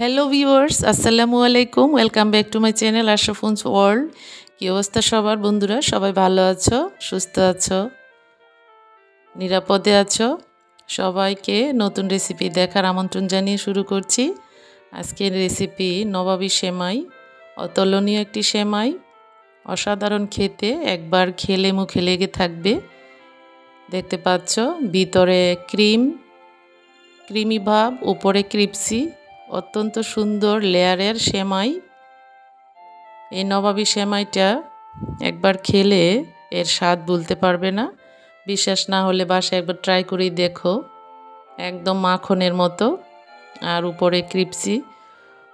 Hello viewers, আসসালামু আলাইকুম। Welcome back to my channel Ashrafun's world. কী অবস্থা সবার বন্ধুরা? সবাই ভালো আছো, সুস্থ আছো, নিরাপদে আছো? সবাইকে নতুন রেসিপি দেখার আমন্ত্রণ জানিয়ে শুরু করছি। আজকের রেসিপি নবাবী সেমাই। অতুলনীয় একটি সেমাই, অসাধারণ খেতে, একবার খেলে মুখে লেগে থাকবে। দেখতে পাচ্ছ ভিতরে ক্রিমি ভাব, উপরে ক্রিপসি, অত্যন্ত সুন্দর লেয়ারের সেমাই। এই নবাবী সেমাইটা একবার খেলে এর স্বাদ ভুলতে পারবে না। বিশ্বাস না হলে বাসায় একবার ট্রাই করেই দেখো। একদম মাখনের মতো, আর উপরে ক্রিপসি,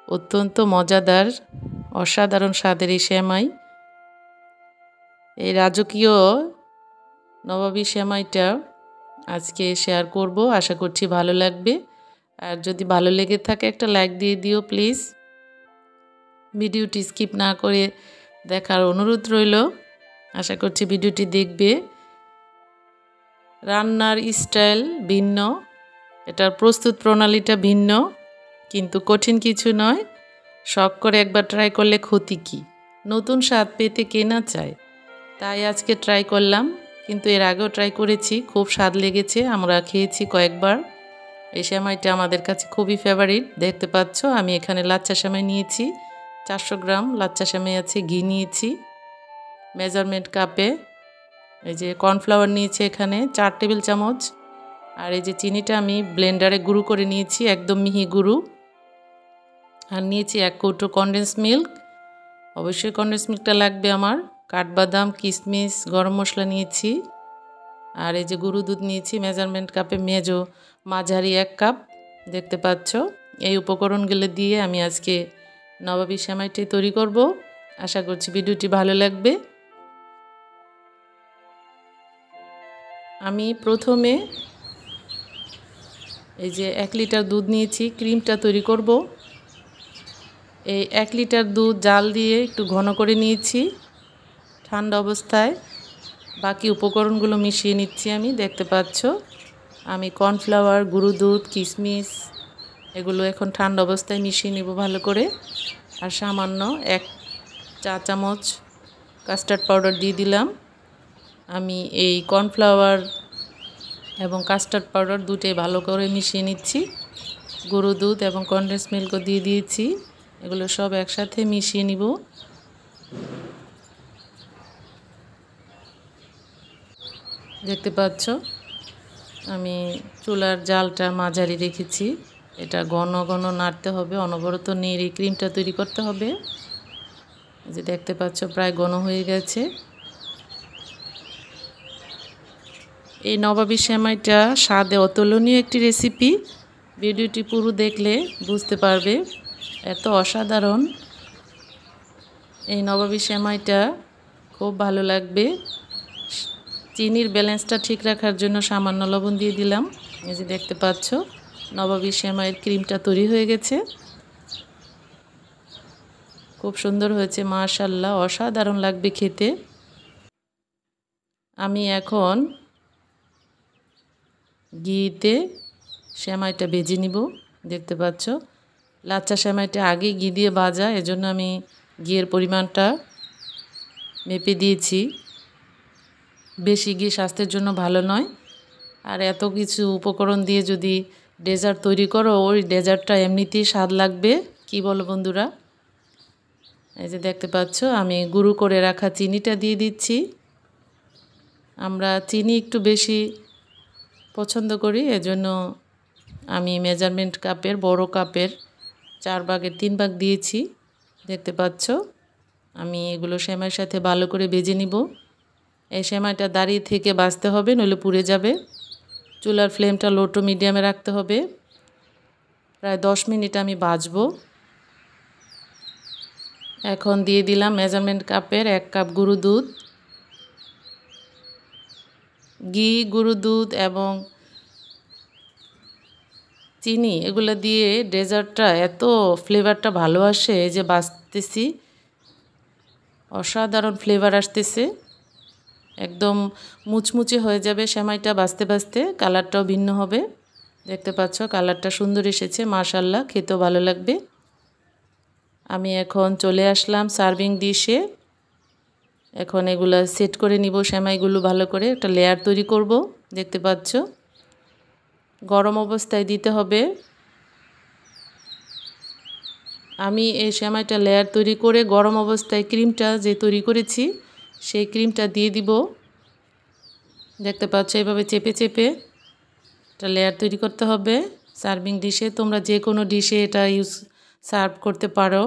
অত্যন্ত মজাদার, অসাধারণ স্বাদের এই সেমাই। এই রাজকীয় নবাবী সেমাইটা আজকে শেয়ার করব, আশা করছি ভালো লাগবে। আর যদি ভালো লেগে থাকে একটা লাইক দিয়ে দিও প্লিজ। ভিডিওটি স্কিপ না করে দেখার অনুরোধ রইল। আশা করছি ভিডিওটি দেখবে। রান্নার স্টাইল ভিন্ন, এটার প্রস্তুত প্রণালীটা ভিন্ন, কিন্তু কঠিন কিছু নয়। শখ করে একবার ট্রাই করলে ক্ষতি কী? নতুন স্বাদ পেতে কে না চায়? তাই আজকে ট্রাই করলাম, কিন্তু এর আগেও ট্রাই করেছি, খুব স্বাদ লেগেছে, আমরা খেয়েছি কয়েকবার। এই সেমাইটা আমাদের কাছে খুবই ফেভারিট। দেখতে পাচ্ছ আমি এখানে লাচ্চা সেমাই নিয়েছি 400 গ্রাম, লাচ্চা সেমাই আছে, ঘি নিয়েছি মেজারমেন্ট কাপে, এই যে কর্নফ্লাওয়ার নিয়েছি এখানে 4 টেবিল চামচ, আর এই যে চিনিটা আমি ব্লেন্ডারে গুঁড়ো করে নিয়েছি, একদম মিহি গুঁড়ো। আর নিয়েছি 1 কৌটো কনডেন্স মিল্ক, অবশ্যই কনডেন্স মিল্কটা লাগবে আমার। কাঠবাদাম, কিশমিশ, গরম মশলা নিয়েছি, আর এই যে গুঁড়ো দুধ নিয়েছি মেজারমেন্ট কাপে মাঝারি 1 কাপ। দেখতে পাচ্ছ এই উপকরণগুলো দিয়ে আমি আজকে নবাবী সেমাইটি তৈরি করব। আশা করছি ভিডিওটি ভালো লাগবে। আমি প্রথমে এই যে 1 লিটার দুধ নিয়েছি, ক্রিমটা তৈরি করব। এই 1 লিটার দুধ জাল দিয়ে একটু ঘন করে নিয়েছি ঠান্ডা অবস্থায়। বাকি উপকরণগুলো মিশিয়ে নিচ্ছি আমি। দেখতে পাচ্ছ আমি কর্নফ্লাওয়ার, গুঁড়ো দুধ, কিশমিশ এগুলো এখন ঠান্ডা অবস্থায় মিশিয়ে নেব ভালো করে। আর সামান্য 1 চা চামচ কাস্টার্ড পাউডার দিয়ে দিলাম। আমি এই কর্নফ্লাওয়ার এবং কাস্টার্ড পাউডার দুটোই ভালো করে মিশিয়ে নিচ্ছি। গুঁড়ো দুধ এবং কনডেন্স মিল্কও দিয়ে দিয়েছি, এগুলো সব একসাথে মিশিয়ে নিব। দেখতে পাচ্ছ আমি চুলার জালটা মাঝারি রেখেছি। এটা ঘন ঘন নাড়তে হবে, অনবরত নেড়ে ক্রিমটা তৈরি করতে হবে। যে দেখতে পাচ্ছ প্রায় ঘন হয়ে গেছে। এই নবাবী সেমাইটা স্বাদে অতুলনীয় একটি রেসিপি। ভিডিওটি পুরো দেখলে বুঝতে পারবে, এত অসাধারণ এই নবাবী সেমাইটা, খুব ভালো লাগবে। চিনির ব্যালেন্সটা ঠিক রাখার জন্য সামান্য লবণ দিয়ে দিলাম। এই যে দেখতে পাচ্ছ নবাবী সেমাইয়ের ক্রিমটা তৈরি হয়ে গেছে, খুব সুন্দর হয়েছে মাশাআল্লাহ, অসাধারণ লাগবে খেতে। আমি এখন ঘিতে সেমাইটা ভেজে নিব। দেখতে পাচ্ছ লাচ্চা সেমাইটা আগে ঘি দিয়ে ভাজা, এজন্য আমি ঘিয়ের পরিমাণটা মেপে দিয়েছি। বেশি ঘি স্বাস্থ্যের জন্য ভালো নয়। আর এত কিছু উপকরণ দিয়ে যদি ডেজার্ট তৈরি করো, ওই ডেজার্টটা এমনিতেই স্বাদ লাগবে। কি বলো বন্ধুরা? এই যে দেখতে পাচ্ছ আমি গুঁড়ো করে রাখা চিনিটা দিয়ে দিচ্ছি। আমরা চিনি একটু বেশি পছন্দ করি, এজন্য আমি মেজারমেন্ট কাপের, বড় কাপের 4 ভাগের 3 ভাগ দিয়েছি। দেখতে পাচ্ছ আমি এগুলো সেমাইয়ের সাথে ভালো করে ভেজে নিব। এই সেমাইটা দাঁড়িয়ে থেকে ভাজতে হবে, নইলে পুড়ে যাবে। চুলার ফ্লেমটা লো টু মিডিয়ামে রাখতে হবে। প্রায় 10 মিনিট আমি ভাজবো। এখন দিয়ে দিলাম মেজারমেন্ট কাপের 1 কাপ গুঁড়ো দুধ। ঘি, গুঁড়ো দুধ এবং চিনি এগুলো দিয়ে ডেজার্টটা এত ফ্লেভারটা ভালো আসে, যে ভাজতেছি অসাধারণ ফ্লেভার আসতেছে, একদম মুচমুচে হয়ে যাবে সেমাইটা ভাজতে ভাজতে। কালারটাও ভিন্ন হবে। দেখতে পাচ্ছ কালারটা সুন্দর এসেছে মাশাআল্লাহ, খেতেও ভালো লাগবে। আমি এখন চলে আসলাম সার্ভিং ডিশে। এখন এগুলা সেট করে নিব, সেমাইগুলো ভালো করে একটা লেয়ার তৈরি করব। দেখতে পাচ্ছ গরম অবস্থায় দিতে হবে। আমি এই সেমাইটা লেয়ার তৈরি করে গরম অবস্থায় ক্রিমটা যে তৈরি করেছি সেই ক্রিমটা দিয়ে দিব। দেখতে পাচ্ছ এভাবে চেপে চেপে একটা লেয়ার তৈরি করতে হবে সার্ভিং ডিশে। তোমরা যে কোনো ডিশে এটা সার্ভ করতে পারো,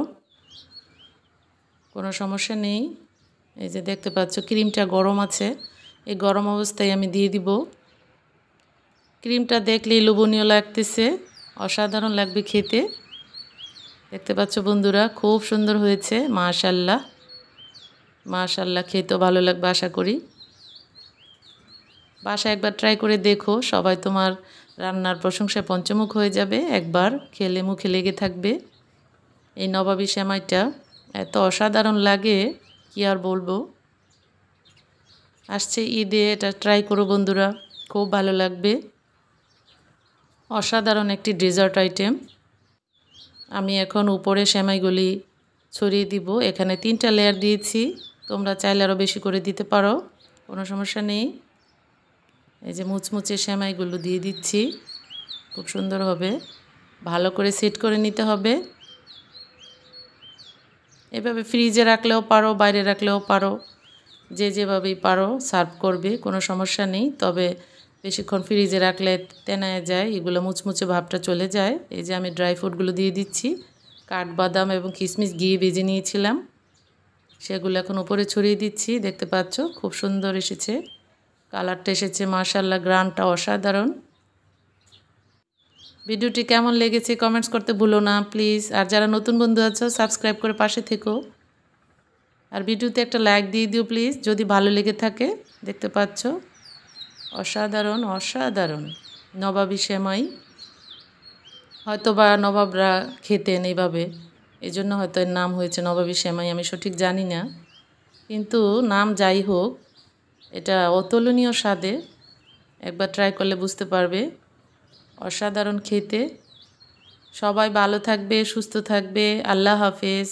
কোনো সমস্যা নেই। এই যে দেখতে পাচ্ছ ক্রিমটা গরম আছে, এই গরম অবস্থায় আমি দিয়ে দিব। ক্রিমটা দেখলেই লোভনীয় লাগতেছে, অসাধারণ লাগবে খেতে। দেখতে পাচ্ছ বন্ধুরা খুব সুন্দর হয়েছে, মাশাআল্লাহ মাশাআল্লাহ। খেতেও ভালো লাগবে আশা করি। বাসায় একবার ট্রাই করে দেখো, সবাই তোমার রান্নার প্রশংসায় পঞ্চমুখ হয়ে যাবে। একবার খেলে মুখে লেগে থাকবে। এই নবাবী সেমাইটা এত অসাধারণ লাগে কি আর বলবো। আসছে ঈদে, এটা ট্রাই করো বন্ধুরা, খুব ভালো লাগবে। অসাধারণ একটি ডেজার্ট আইটেম। আমি এখন উপরে সেমাইগুলি ছড়িয়ে দিব। এখানে 3টা লেয়ার দিয়েছি, তোমরা চাইলে আরও বেশি করে দিতে পারো, কোনো সমস্যা নেই। এই যে মুচমুচে সেমাইগুলো দিয়ে দিচ্ছি, খুব সুন্দর হবে। ভালো করে সেট করে নিতে হবে। এভাবে ফ্রিজে রাখলেও পারো, বাইরে রাখলেও পারো, যে যেভাবেই পারো সার্ভ করবে, কোনো সমস্যা নেই। তবে বেশিক্ষণ ফ্রিজে রাখলে তেনায় যায়, এগুলো মুচমুচে ভাবটা চলে যায়। এই যে আমি ড্রাই ফ্রুটগুলো দিয়ে দিচ্ছি, কাঠবাদাম এবং কিশমিশ ঘি ভেজে নিয়েছিলাম, সেগুলো এখন উপরে ছড়িয়ে দিচ্ছি। দেখতে পাচ্ছ খুব সুন্দর এসেছে, কালারটা এসেছে মাশাআল্লাহ, গ্রানটা অসাধারণ। ভিডিওটি কেমন লেগেছে কমেন্টস করতে ভুলো না প্লিজ। আর যারা নতুন বন্ধু আছো সাবস্ক্রাইব করে পাশে থেকো, আর ভিডিওতে একটা লাইক দিয়ে দিও প্লিজ যদি ভালো লেগে থাকে। দেখতে পাচ্ছ অসাধারণ অসাধারণ নবাবী সেমাই। হয়তো বা নবাবরা খেতেন এইভাবে, এই জন্য হয়তো এর নাম হয়েছে নবাবী সেমাই, আমি সঠিক জানি না। কিন্তু নাম যাই হোক, এটা অতুলনীয় স্বাদে, একবার ট্রাই করলে বুঝতে পারবে, অসাধারণ খেতে। সবাই ভালো থাকবে, সুস্থ থাকবে। আল্লাহ হাফেজ।